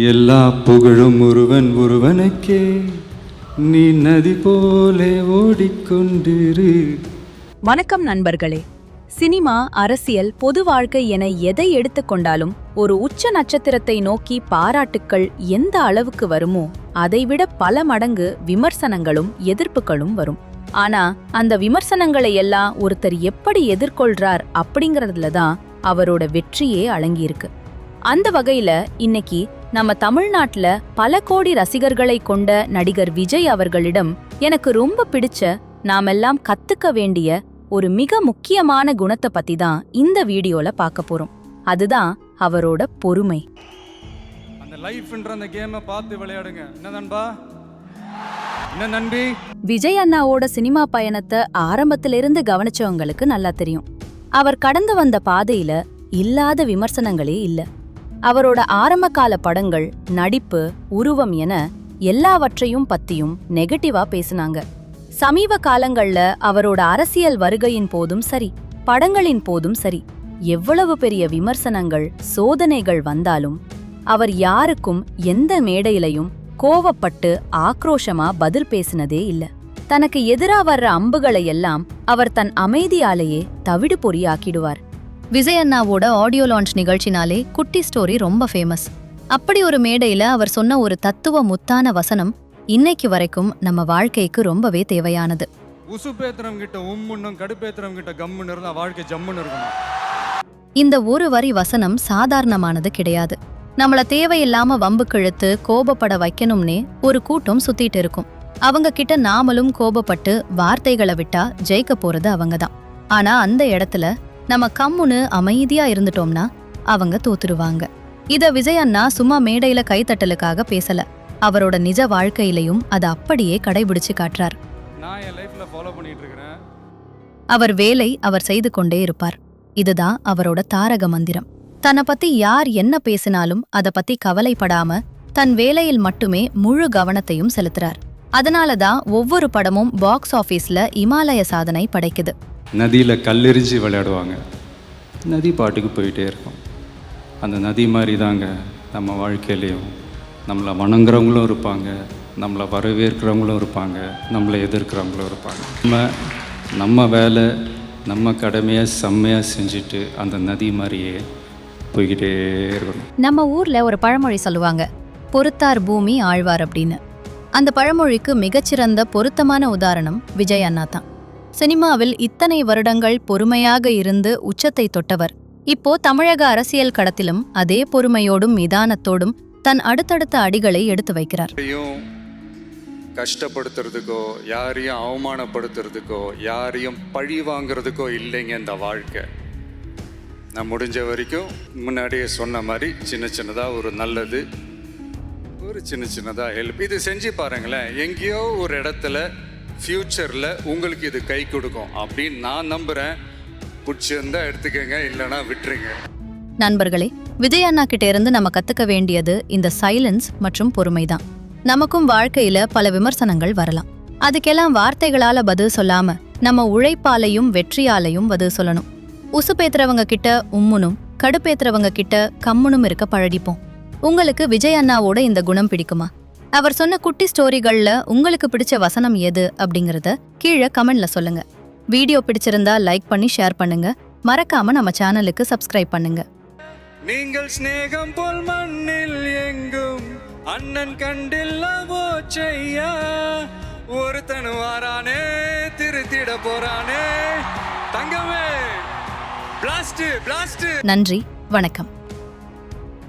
எல்லா புகழும் ஒருவனுக்கே, நீ நதி போலே ஓடிக்கொண்டிரு. வணக்கம் நண்பர்களே. சினிமா, அரசியல், பொது வாழ்க்கை என எதை எடுத்துக்கொண்டாலும் ஒரு உச்ச நட்சத்திரத்தை நோக்கி பாராட்டுக்கள் எந்த அளவுக்கு வருமோ அதைவிட பல மடங்கு விமர்சனங்களும் எதிர்ப்புகளும் வரும். ஆனா அந்த விமர்சனங்களை எல்லாம் ஒருத்தர் எப்படி எதிர்கொள்றார் அப்படிங்கறதுல தான் அவரோட வெற்றியே அடங்கியிருக்கு. அந்த வகையில இன்னைக்கு நம்ம தமிழ்நாட்டுல பல கோடி ரசிகர்களை கொண்ட நடிகர் விஜய் அவர்களிடம் எனக்கு ரொம்ப பிடிச்ச, நாமெல்லாம் கத்துக்க வேண்டிய ஒரு மிக முக்கியமான குணத்தை பத்தி தான் இந்த வீடியோல பார்க்க போறோம். அதுதான் அவரோட பொறுமை. அந்த லைஃப்ன்ற அந்த கேமை பார்த்து விளையாடுங்க. என்ன நண்பா, என்ன நண்பி? விஜய் அண்ணாவோட சினிமா பயணத்தை ஆரம்பத்திலிருந்து கவனிச்சவங்களுக்கு நல்லா தெரியும். அவர் கடந்து வந்த பாதையில இல்லாத விமர்சனங்களே இல்ல. அவரோட ஆரம்ப கால படங்கள், நடிப்பு, உருவம் என எல்லாவற்றையும் பத்தியும் நெகட்டிவா பேசினாங்க. சமீப காலங்கள்ல அவரோட அரசியல் வருகையின் போதும் சரி, படங்களின் போதும் சரி, எவ்வளவு பெரிய விமர்சனங்கள், சோதனைகள் வந்தாலும் அவர் யாருக்கும் எந்த மேடையிலையும் கோவப்பட்டு ஆக்ரோஷமா பதில் பேசினதே இல்ல. தனக்கு எதிரா வர்ற அம்புகளை எல்லாம் அவர் தன் அமைதியாலேயே தவிடு பொறியாக்கிடுவார். விஜய் அண்ணாவோட ஆடியோ லான்ச் நிகழ்ச்சினாலே குட்டி ஸ்டோரி ரொம்ப ஃபேமஸ். அப்படி ஒரு மேடையில அவர் சொன்ன ஒரு தத்துவ முத்தான வசனம் இன்னைக்கு வரைக்கும் நம்ம வாழ்க்கைக்கு ரொம்பவே தேவையானது. உசுப்பேத்திரம் கிட்ட உம்முன்னும் கடுப்பேத்திரம் கிட்ட கம்முன்னு இருந்தா வாழ்க்கை ஜம்முன்னு இருக்கும். இந்த ஒரு வரி வசனம் சாதாரணமானது கிடையாது. நம்மள தேவையில்லாம வம்பு கிழத்து கோபப்பட வைக்கணும்னே ஒரு கூட்டம் சுத்திட்டு இருக்கும். அவங்க கிட்ட நாமளும் கோபப்பட்டு வார்த்தைகளை விட்டா ஜெயிக்க போறது அவங்கதான். ஆனா அந்த இடத்துல நம்ம கம்முன்னு அமைதியா இருந்துட்டோம்னா அவங்க தோத்துருவாங்க. இத விஜய் அண்ணா சும்மா மேடையில கைத்தட்டலுக்காக பேசல. அவரோட நிஜ வாழ்க்கையிலையும் அதை அப்படியே கடைபிடிச்சு காட்டுறார். நான் என் லைஃப்ல ஃபாலோ பண்ணிட்டு இருக்கேன். அவர் வேலை அவர் செய்து கொண்டே இருப்பார். இதுதான் அவரோட தாரக மந்திரம். தன்னை பத்தி யார் என்ன பேசினாலும் அதை பத்தி கவலைப்படாம தன் வேலையில் மட்டுமே முழு கவனத்தையும் செலுத்துறார். அதனாலதான் ஒவ்வொரு படமும் பாக்ஸ் ஆபீஸ்ல இமாலய சாதனை படைக்குது. நதியில கல்லெறிஞ்சு விளையாடுவாங்க, நதி பாட்டுக்கு போயிட்டே இருக்கும். அந்த நதி மாதிரி தாங்க நம்ம வாழ்க்கையிலையும் நம்மளை வணங்குறவங்களும் இருப்பாங்க, நம்மளை வரவேற்கிறவங்களும் இருப்பாங்க, நம்மளை எதிர்க்கிறவங்களும் இருப்பாங்க. நம்ம வேலை, நம்ம கடமையை செம்மையாக செஞ்சுட்டு அந்த நதி மாதிரியே போய்கிட்டே இருக்கணும். நம்ம ஊர்ல ஒரு பழமொழி சொல்லுவாங்க, பொறுத்தார் பூமி ஆழ்வார் அப்படின்னு. அந்த பழமொழிக்கு மிகச்சிறந்த பொருத்தமான உதாரணம் விஜய் அண்ணா தான். சினிமாவில் இத்தனை வருடங்கள் பொறுமையாக இருந்து உச்சத்தை தொட்டவர் இப்போ தமிழக அரசியல் களத்திலும் அதே பொறுமையோடும் நிதானத்தோடும் தன் அடுத்தடுத்த அடிகளை எடுத்து வைக்கிறார். கஷ்டப்படுத்துறதுக்கோ, யாரையும் அவமானப்படுத்துறதுக்கோ, யாரையும் பழி வாங்குறதுக்கோ இல்லைங்க இந்த வாழ்க்கை. நான் முடிஞ்ச வரைக்கும் முன்னாடியே சொன்ன மாதிரி சின்ன சின்னதாக ஒரு நல்லது, ஒரு சின்ன சின்னதாக ஹெல்ப் இது செஞ்சு பாருங்களேன். எங்கேயோ ஒரு இடத்துல ஃப்யூச்சரில் உங்களுக்கு இது கை கொடுக்கும் அப்படின்னு நான் நம்புகிறேன். பிடிச்சிருந்தா எடுத்துக்கங்க, இல்லைனா விட்டுருங்க. நண்பர்களே, விஜய் அண்ணா கிட்ட இருந்து நம்ம கத்துக்க வேண்டியது இந்த சைலன்ஸ் மற்றும் பொறுமைதான். நமக்கும் வாழ்க்கையில பல விமர்சனங்கள் வரலாம். அதுக்கெல்லாம் வார்த்தைகளால பதில் சொல்லாம நம்ம உழைப்பாலையும் வெற்றியாலையும் பதில் சொல்லணும். உசுப்பேத்துறவங்க கிட்ட உம்முனும் கடுப்பேத்துறவங்க கிட்ட கம்முனும் இருக்க பழகிப்போம். உங்களுக்கு விஜய் அண்ணாவோட இந்த குணம் பிடிக்குமா? அவர் சொன்ன குட்டி ஸ்டோரிகள்ல உங்களுக்கு பிடிச்ச வசனம் எது அப்படிங்கறத கீழே கமெண்ட்ல சொல்லுங்க. வீடியோ பிடிச்சிருந்தா லைக் பண்ணி ஷேர் பண்ணுங்க. மறக்காம நம்ம சேனலுக்கு சப்ஸ்கிரைப் பண்ணுங்க. நீங்கள் ஸ்நேகம் போல் மண்ணில் எங்கும் அண்ணன் கண்டில்லவோ செய்யா, ஒருத்தனு வாரானே திருத்திட போறானே தங்கமே. பிளாஸ்ட். நன்றி, வணக்கம்.